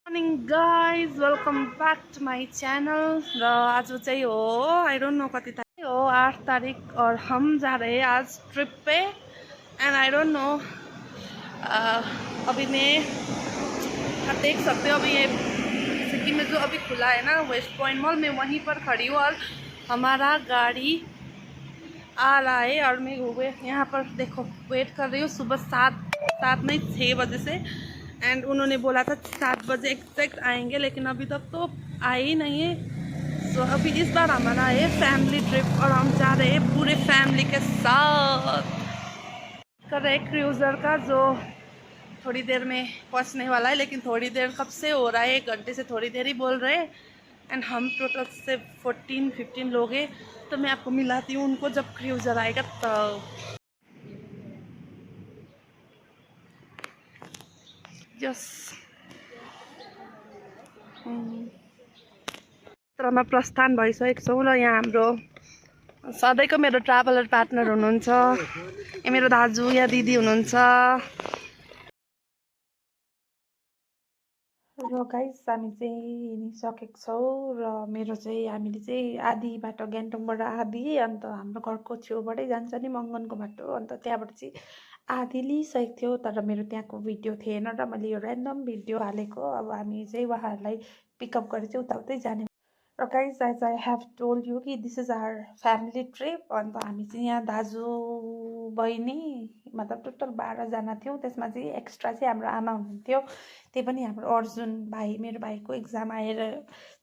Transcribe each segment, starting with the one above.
Morning guys welcome back to my channel. र आज चाहिँ हो आई डोन्ट नो कति तारिक हो, 8 तारिक और हम जा रहे हैं आज trip pay. And I don't know अभी मैं आप देख सकते हो, अभी ये सिक्किम में जो अभी खुला है ना वेस्ट पॉइंट मॉल, मैं वहीं पर खड़ी हूँ और हमारा गाड़ी आ रहा है और मैं यहाँ पर देखो वेट कर रही हूँ सुबह 7 नहीं 6 बजे से। एंड उन्होंने बोला था 7 बजे एग्जैक्ट आएंगे, लेकिन अभी तक तो आए ही नहीं है। सो अभी इस बार हमारा है फैमिली ट्रिप और हम जा रहे हैं पूरे फैमिली के साथ। कर रहे क्रूज़र का जो थोड़ी देर में पहुंचने वाला है, लेकिन थोड़ी देर कब से हो रहा है, 1 घंटे से थोड़ी देर ही बोल रहे हैं। एंड हम टोटल से 14-15 लोग हैं, तो मैं आपको मिलाती हूँ उनको जब क्रूज़र आएगा तब। यस यात्रामा प्रस्थान भइसकेको छौँ र यहाँ हाम्रो सधैँको मेरो ट्राभलर पार्टनर हुनुहुन्छ, यहाँ मेरो दाजु या दिदी हुनुहुन्छ। र गाइस हामी चाहिँ हिँडिसकेको छौँ र मेरो चाहिँ हामीले चाहिँ आधी बाटो गान्तोकबाट आधी, अन्त हाम्रो घरको छेउबाटै जान्छ नि मङ्गनको बाटो, अन्त त्यहाँबाट चाहिँ आधी लिइसकेको थियो। तर मेरो त्यहाँको भिडियो थिएन र मैले यो ऱ्यान्डम भिडियो हालेको। अब हामी चाहिँ उहाँहरूलाई पिकअप गरेर चाहिँ उताउतै जाने। र guys as I have told you कि this is our family trip. अन्त हामी चाहिँ यहाँ दाजु बहिनी मतलब टोटल 12जना थियौँ। त्यसमा चाहिँ एक्स्ट्रा चाहिँ हाम्रो आमा हुनुहुन्थ्यो, त्यही पनि हाम्रो अर्जुन भाइ मेरो भाइको इक्जाम आएर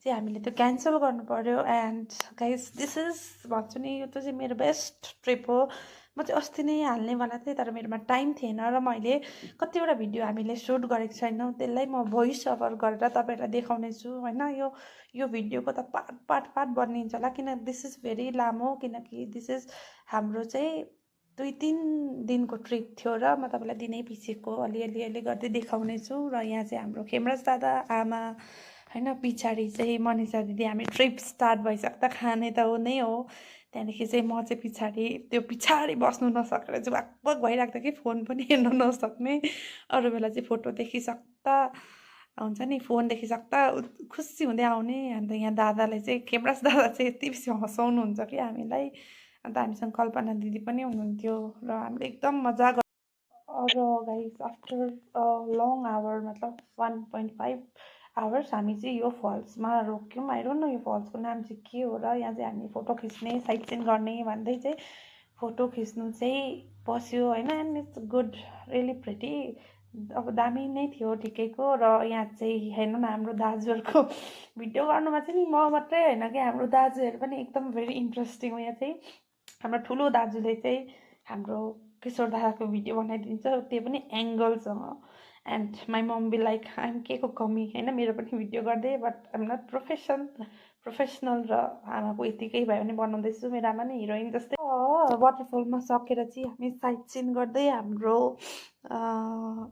चाहिँ हामीले त्यो क्यान्सल गर्नु पर्यो। एन्ड गाइज दिस इज भन्छु नि, यो त चाहिँ मेरो बेस्ट ट्रिप हो। म चाहिँ अस्ति नै हाल्नेवाला थिएँ, तर मेरोमा टाइम थिएन र मैले कतिवटा भिडियो हामीले सुट गरेको छैनौँ, त्यसलाई म भोइस ओभर गरेर तपाईँहरूलाई देखाउने छु होइन। यो भिडियोको त पार्ट बनिन्छ होला, किन दिस इज भेरी लामो, किनकि दिस इज हाम्रो चाहिँ 2-3 दिनको ट्रिप थियो र म तपाईँलाई दिनै पछिको अलि गर्दै देखाउने छु। र यहाँ चाहिँ हाम्रो खेमराज दादा आमा होइन, पछाडि चाहिँ मनिषा दिदी। हामी ट्रिप स्टार्ट भइसक्दा खाने त हो नै हो, त्यहाँदेखि चाहिँ म चाहिँ पछाडि बस्नु नसकेर चाहिँ वाकवाक भइरहेको थियो कि फोन पनि हेर्नु नसक्ने। अरू बेला चाहिँ फोटो देखिसक्दा हुन्छ नि, फोन देखिसक्दा खुसी हुँदै आउने। अन्त यहाँ दादाले चाहिँ खेमराज दादा चाहिँ यति बेसी हँसाउनुहुन्छ कि हामीलाई। अन्त हामीसँग कल्पना दिदी पनि हुनुहुन्थ्यो र हामीले एकदम मजा गर्। र गाइस आफ्टर लङ आवर मतलब 1.5 आवर्स हामी चाहिँ यो फल्समा रोक्यौँ। आई डोन्ट नो यो फल्सको नाम चाहिँ के हो। र यहाँ चाहिँ हामी फोटो खिच्ने साइट सिन गर्ने भन्दै चाहिँ फोटो खिच्नु चाहिँ बस्यो होइन। And it's good, really pretty. अब दामी नै थियो ठिकैको। र यहाँ चाहिँ हेर्नु न हाम्रो दाजुहरूको भिडियो गर्नुमा चाहिँ नि म मात्रै होइन कि हाम्रो दाजुहरू पनि एकदम भेरी इन्ट्रेस्टिङ हो। यहाँ चाहिँ हाम्रो ठुलो दाजुले चाहिँ हाम्रो किशोर दादाको भिडियो बनाइदिन्छ, त्यो पनि एङ्गलसँग। And my mom be like I'm के को कमी होइन, मेरो पनि भिडियो गर्दै, बट आइएम नट प्रोफेसनल। र आमाको यतिकै भयो भने बनाउँदैछु, मेरो आमा नै हिरोइन जस्तै। वाटरफलमा सकेर चाहिँ हामी साइट सिन गर्दै हाम्रो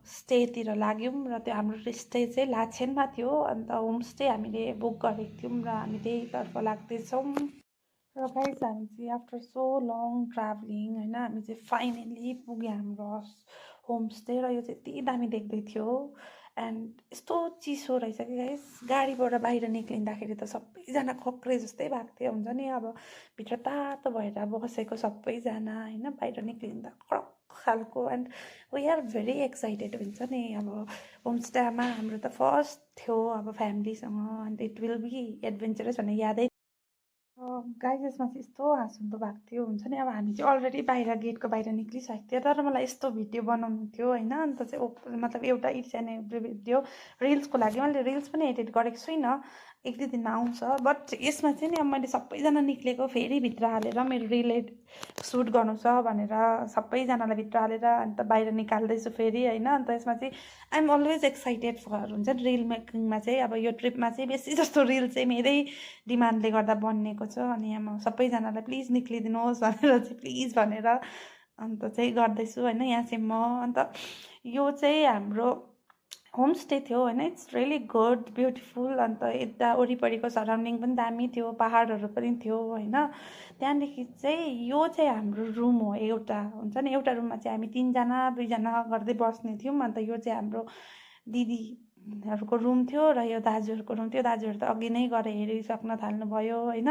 स्टेतिर लाग्यौँ। र त्यो हाम्रो स्टे चाहिँ लाचेनमा थियो, अन्त होमस्टे हामीले बुक गरेको थियौँ र हामी त्यहीतर्फ लाग्दैछौँ। र गाइस हामी चाहिँ आफ्टर सो लङ ट्राभलिङ होइन, हामी चाहिँ फाइनली पुग्यो हाम्रो होमस्टे। र यो चाहिँ यति दामी देख्दै थियो। एन्ड यस्तो चिसो रहेछ कि गाइस, गाडीबाट बाहिर निक्लिँदाखेरि त सबैजना खक्रे जस्तै भएको थियो हुन्छ नि। अब भित्र तातो भएर बसेको सबैजना होइन, बाहिर निक्लिँदा कडक खालको। And we are very excited हुन्छ नि। अब होमस्टेमा हाम्रो त फर्स्ट थियो अब फ्यामिलीसँग, अन्त इट विल बी एडभेन्चरस भन्ने यादै। गाइस यसमा चाहिँ यस्तो हाँसउठ्दो भएको थियो हुन्छ नि। अब हामी चाहिँ अलरेडी बाहिर गेटको बाहिर निक्लिसकेको थियो, तर मलाई यस्तो भिडियो बनाउनु थियो होइन। अन्त चाहिँ मतलब एउटा इट्स एन्ड एभ्री भिडियो रिल्सको लागि मैले रिल्स पनि एडिट गरेको छुइनँ, 1-2 दिनमा आउँछ। बट यसमा चाहिँ नि अब मैले सबैजना निक्लेको फेरि भित्र हालेर मेरो रिल सुट गर्नु छ भनेर सबैजनालाई भित्र हालेर अन्त बाहिर निकाल्दैछु फेरि होइन। अन्त यसमा चाहिँ आइएम अलवेज एक्साइटेड फर हुन्छ नि रिल मेकिङमा चाहिँ। अब यो ट्रिपमा चाहिँ बेसी जस्तो रिल चाहिँ मेरै डिमान्डले गर्दा बनिएको छ। अनि यहाँ म सबैजनालाई प्लिज निक्लिदिनुहोस् भनेर चाहिँ प्लिज भनेर अन्त चाहिँ गर्दैछु होइन। यहाँ चाहिँ म अन्त यो चाहिँ हाम्रो होमस्टे थियो होइन। It's really good beautiful. अन्त यता वरिपरिको सराउन्डिङ पनि दामी थियो, पाहाडहरू पनि थियो होइन। त्यहाँदेखि चाहिँ यो चाहिँ हाम्रो रुम हो एउटा हुन्छ नि। एउटा रुममा चाहिँ हामी 3जना 2जना गर्दै बस्ने थियौँ। अन्त यो चाहिँ हाम्रो दिदी हरूको रुम थियो र यो दाजुहरूको रुम थियो। दाजुहरू त अघि नै गएर हेरिसक्न थाल्नुभयो होइन।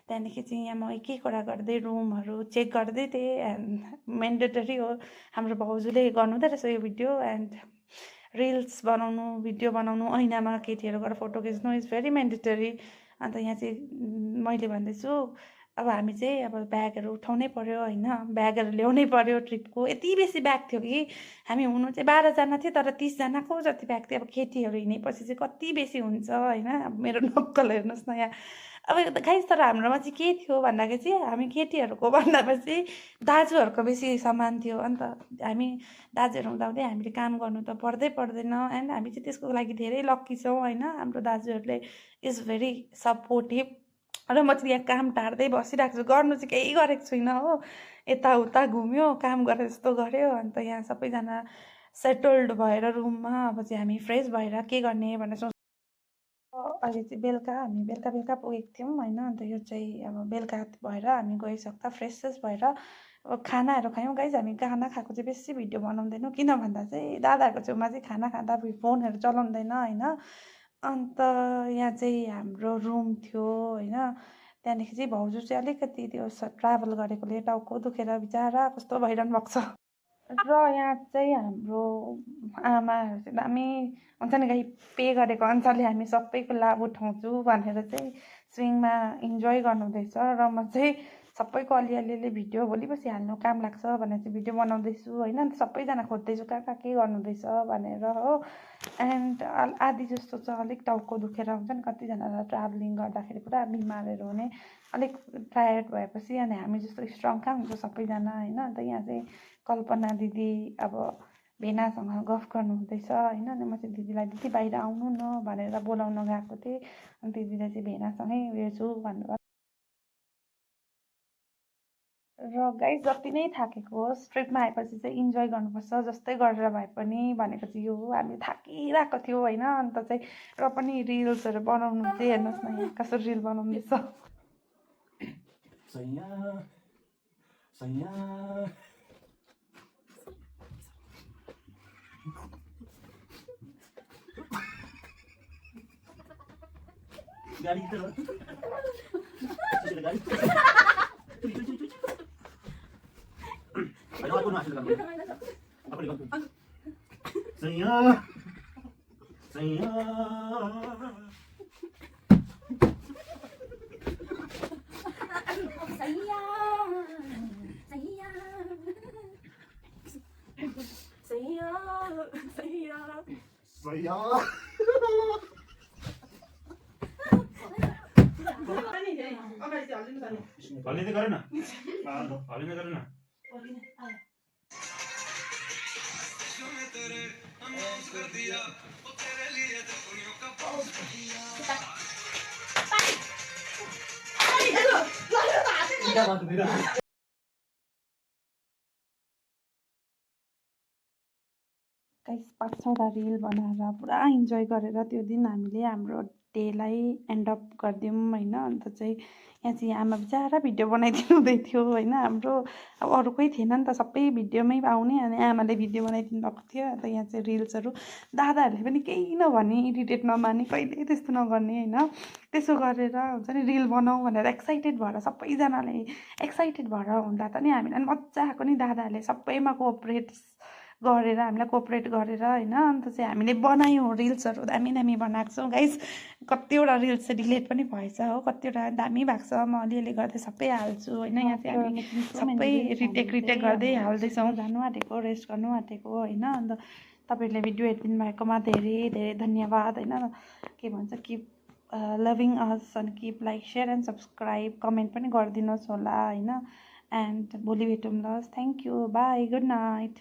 त्यहाँदेखि चाहिँ यहाँ म एक एकवटा गर्दै रुमहरू चेक गर्दै थिएँ। एन्ड मेन्डेटरी हो, हाम्रो भाउजूले गर्नुहुँदो रहेछ यो भिडियो। एन्ड रिल्स बनाउनु, भिडियो बनाउनु, ऐनामा केटीहरू गएर फोटो खिच्नु इज भेरी मेन्डेटरी। अन्त यहाँ चाहिँ मैले भन्दैछु अब हामी चाहिँ अब ब्यागहरू उठाउनै पऱ्यो होइन, ब्यागहरू ल्याउनै पऱ्यो ट्रिपको। यति बेसी ब्याग थियो कि हामी हुनु चाहिँ 12जना थियो, तर 30जनाको जति ब्याग थियो। अब केटीहरू हिँडेपछि चाहिँ कति बेसी हुन्छ होइन। अब मेरो नक्कल हेर्नुहोस् न यहाँ। अब गाइस तर हाम्रोमा चाहिँ के थियो भन्दाखेरि चाहिँ हामी केटीहरूको भन्दापछि दाजुहरूको बेसी सामान थियो। अन्त हामी दाजुहरू हुँदाहुँदै हामीले काम गर्नु त पर्दैन। एन्ड हामी चाहिँ त्यसको लागि धेरै लक्की छौँ होइन। हाम्रो दाजुहरूले इज भेरी सपोर्टिभ। र म चाहिँ यहाँ काम टार्दै बसिरहेको छु, गर्नु चाहिँ केही गरेको छुइनँ हो। यताउता घुम्यो, काम गरे जस्तो गऱ्यो। अन्त यहाँ सबैजना सेटल्ड भएर रुममा अब चाहिँ हामी फ्रेस भएर के गर्ने भनेर सोच अहिले चाहिँ बेलुका हामी बेलुका पुगेको थियौँ होइन। अन्त यो चाहिँ अब बेलुका भएर हामी गइसक्दा फ्रेस भएर अब खानाहरू खायौँ। गाइस हामी खाना खाएको चाहिँ बेसी भिडियो बनाउँदैनौँ, किन भन्दा चाहिँ दादाहरूको छेउमा चाहिँ खाना खाँदा फोनहरू चलाउँदैन होइन। अन्त यहाँ चाहिँ हाम्रो रुम थियो होइन। त्यहाँदेखि चाहिँ भाउजू चाहिँ अलिकति त्यो ट्राभल गरेकोले टाउको दुखेर बिचरा कस्तो भइरहनु भएको छ। र यहाँ चाहिँ हाम्रो आमाहरू चाहिँ दामी हुन्छ नि, गाई पे गरेको अनुसारले हामी सबैको लाभ उठाउँछु भनेर चाहिँ स्विङमा इन्जोय गर्नुहुँदैछ। र म चाहिँ सबैको अलिअलि भिडियो भोलि पर्सि हाल्नु काम लाग्छ भनेर चाहिँ भिडियो बनाउँदैछु होइन। अन्त सबैजना खोज्दैछु कहाँ कहाँ के गर्नुहुँदैछ भनेर हो। एन्ड आधी जस्तो चाहिँ अलिक टाउको दुखेर हुन्छ नि, कतिजनालाई ट्राभलिङ गर्दाखेरि पुरा बिमारहरू हुने, अलिक टायर्ड भएपछि। अनि हामी जस्तो स्ट्रङ कहाँ हुन्छ सबैजना होइन। अन्त यहाँ चाहिँ कल्पना दिदी अब भेनासँग गफ गर्नुहुँदैछ होइन। अनि म चाहिँ दिदीलाई दिदी बाहिर आउनु न भनेर बोलाउन गएको थिएँ। अनि दिदीलाई चाहिँ भेनासँगै उयो छु भन्नुभयो। र गाइस जति नै थाकेको होस् ट्रिपमा आएपछि चाहिँ इन्जोय गर्नुपर्छ जस्तै गरेर भए पनि भनेको चाहिँ यो हो। हामी थाकिरहेको थियो होइन। अन्त चाहिँ र पनि रिल्सहरू बनाउनु चाहिँ हेर्नुहोस् न यहाँ कसरी रिल बनाउँदैछ। गाडी हल्लिँदै गर न, हल्लिँदै गर न। गाइस 5-6वटा रिल बनाएर पुरा इन्जोय गरेर त्यो दिन हामीले हाम्रो डेलाई एन्ड अप गरिदिउँ होइन। अन्त चाहिँ यहाँ चाहिँ आमा बिचरा भिडियो बनाइदिनु हुँदै थियो होइन। हाम्रो अब अरू कोही थिएन नि त, सबै भिडियोमै आउने। अनि आमाले भिडियो बनाइदिनु भएको थियो। अन्त यहाँ चाहिँ रिल्सहरू दादाहरूले पनि केही नभने, इरिटेट नमाने, कहिले त्यस्तो नगर्ने होइन। त्यसो गरेर हुन्छ नि रिल बनाऊ भनेर एक्साइटेड भएर सबैजनाले एक्साइटेड भएर हुँदा त नि हामीलाई मजा आएको नि। दादाहरूले सबैमा कोअपरेट गरेर हामीलाई कोअपरेट गरेर होइन। अन्त चाहिँ हामीले बनायौँ रिल्सहरू, दामी बनाएको छौँ गाइस। कतिवटा रिल्स चाहिँ डिलिट पनि भएछ हो, कतिवटा दामी भएको छ। म अलिअलि गर्दै सबै हाल्छु होइन। यहाँ चाहिँ हामी सबै रिटेक गर्दै हाल्दैछौँ। जानु आँटेको, रेस्ट गर्नु आँटेको होइन। अन्त तपाईँहरूले भिडियो हेरिदिनु भएकोमा धेरै धेरै धन्यवाद होइन। के भन्छ किप लभिङ अस अनि keep like share and subscribe, comment पनि गरिदिनुहोस् होला होइन। एन्ड भोलि भेटौँ ल। Thank you, by, good night.